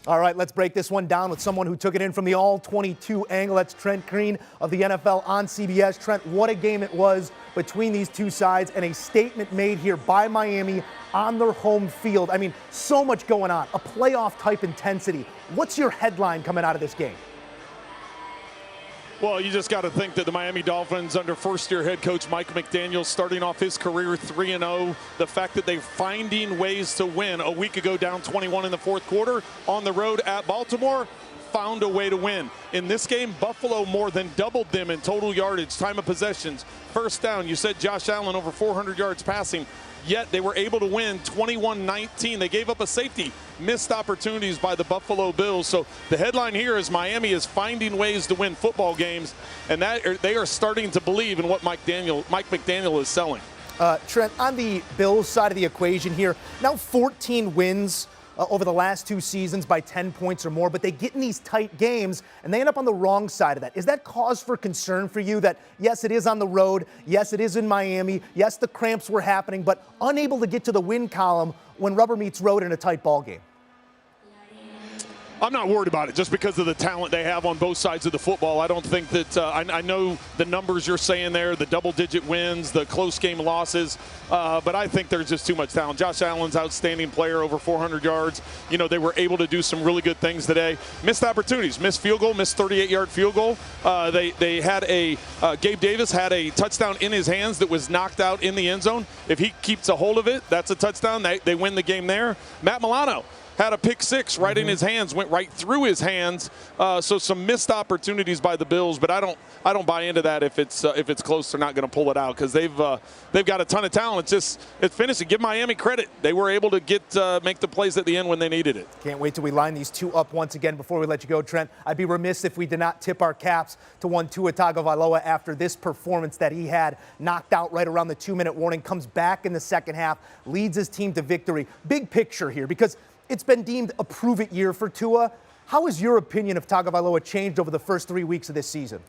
All right, let's break this one down with someone who took it in from the all-22 angle. That's Trent Green of the NFL on CBS. Trent, what a game it was between these two sides, and a statement made here by Miami on their home field. I mean, so much going on, a playoff-type intensity. What's your headline coming out of this game? Well, you just got to think that the Miami Dolphins, under first-year head coach Mike McDaniel, starting off his career 3-0, the fact that they're finding ways to win. A week ago, down 21 in the fourth quarter, on the road at Baltimore, found a way to win. In this game, Buffalo more than doubled them in total yardage, time of possessions, first down. You said Josh Allen over 400 yards passing. Yet they were able to win 21-19. They gave up a safety. Missed opportunities by the Buffalo Bills. So the headline here is Miami is finding ways to win football games, and that they are starting to believe in what Mike McDaniel is selling. Trent, on the Bills side of the equation here, now 14 wins over the last two seasons by 10 points or more, but they get in these tight games and they end up on the wrong side of that. Is that cause for concern for you that, yes, it is on the road, yes, it is in Miami, yes, the cramps were happening, but unable to get to the win column when rubber meets road in a tight ball game? I'm not worried about it just because of the talent they have on both sides of the football. I don't think that I know the numbers you're saying there, the double-digit wins, the close game losses, but I think there's just too much talent. Josh Allen's outstanding player, over 400 yards. You know, they were able to do some really good things today. Missed opportunities, missed field goal, missed 38-yard field goal. They had Gabe Davis had a touchdown in his hands that was knocked out in the end zone. If he keeps a hold of it, that's a touchdown. They win the game there. Matt Milano had a pick six right in his hands, went right through his hands. So some missed opportunities by the Bills, but I don't buy into that if it's close. They're not going to pull it out because they've got a ton of talent. It's finishing. Give Miami credit. They were able to make the plays at the end when they needed it. Can't wait till we line these two up once again before we let you go, Trent. I'd be remiss if we did not tip our caps to one Tua Tagovailoa after this performance that he had, knocked out right around the 2-minute warning, comes back in the second half, leads his team to victory. Big picture here, because it's been deemed a prove-it year for Tua. How has your opinion of Tagovailoa changed over the first 3 weeks of this season?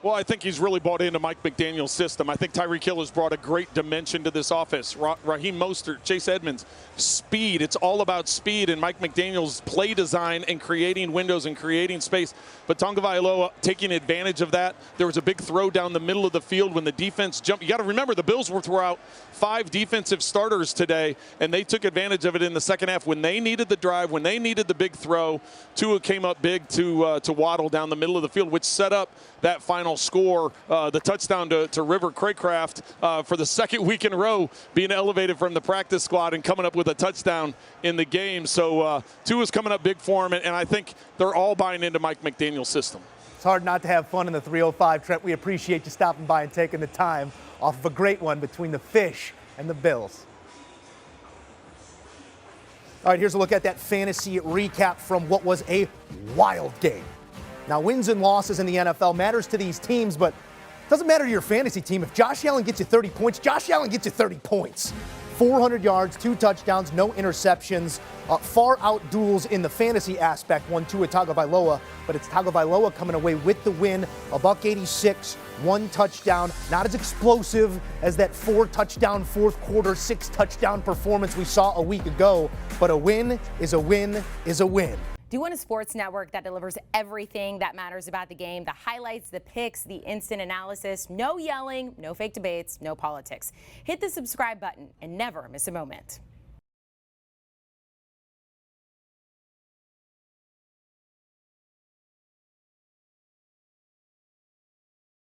Well, I think he's really bought into Mike McDaniel's system. I think Tyreek Hill has brought a great dimension to this offense. Raheem Mostert, Chase Edmonds, speed. It's all about speed and Mike McDaniel's play design and creating windows and creating space. But Tagovailoa taking advantage of that. There was a big throw down the middle of the field when the defense jumped. You got to remember the Bills were throughout 5 defensive starters today, and they took advantage of it in the second half. When they needed the drive, when they needed the big throw, Tua came up big to Waddle down the middle of the field, which set up that final score, the touchdown to River Craycraft for the second week in a row, being elevated from the practice squad and coming up with a touchdown in the game. So Tua's coming up big for him, and I think they're all buying into Mike McDaniel's system. It's hard not to have fun in the 305, Trent. We appreciate you stopping by and taking the time off of a great one between the Fish and the Bills. All right, here's a look at that fantasy recap from what was a wild game. Now, wins and losses in the NFL matters to these teams, but it doesn't matter to your fantasy team. If Josh Allen gets you 30 points, Josh Allen gets you 30 points. 400 yards, 2 touchdowns, no interceptions. Far out duels in the fantasy aspect, one Tua Tagovailoa, but it's Tagovailoa coming away with the win. $186, 1 touchdown. Not as explosive as that 4-touchdown fourth quarter, 6-touchdown performance we saw a week ago, but a win is a win is a win. Do you want a sports network that delivers everything that matters about the game? The highlights, the picks, the instant analysis, no yelling, no fake debates, no politics. Hit the subscribe button and never miss a moment.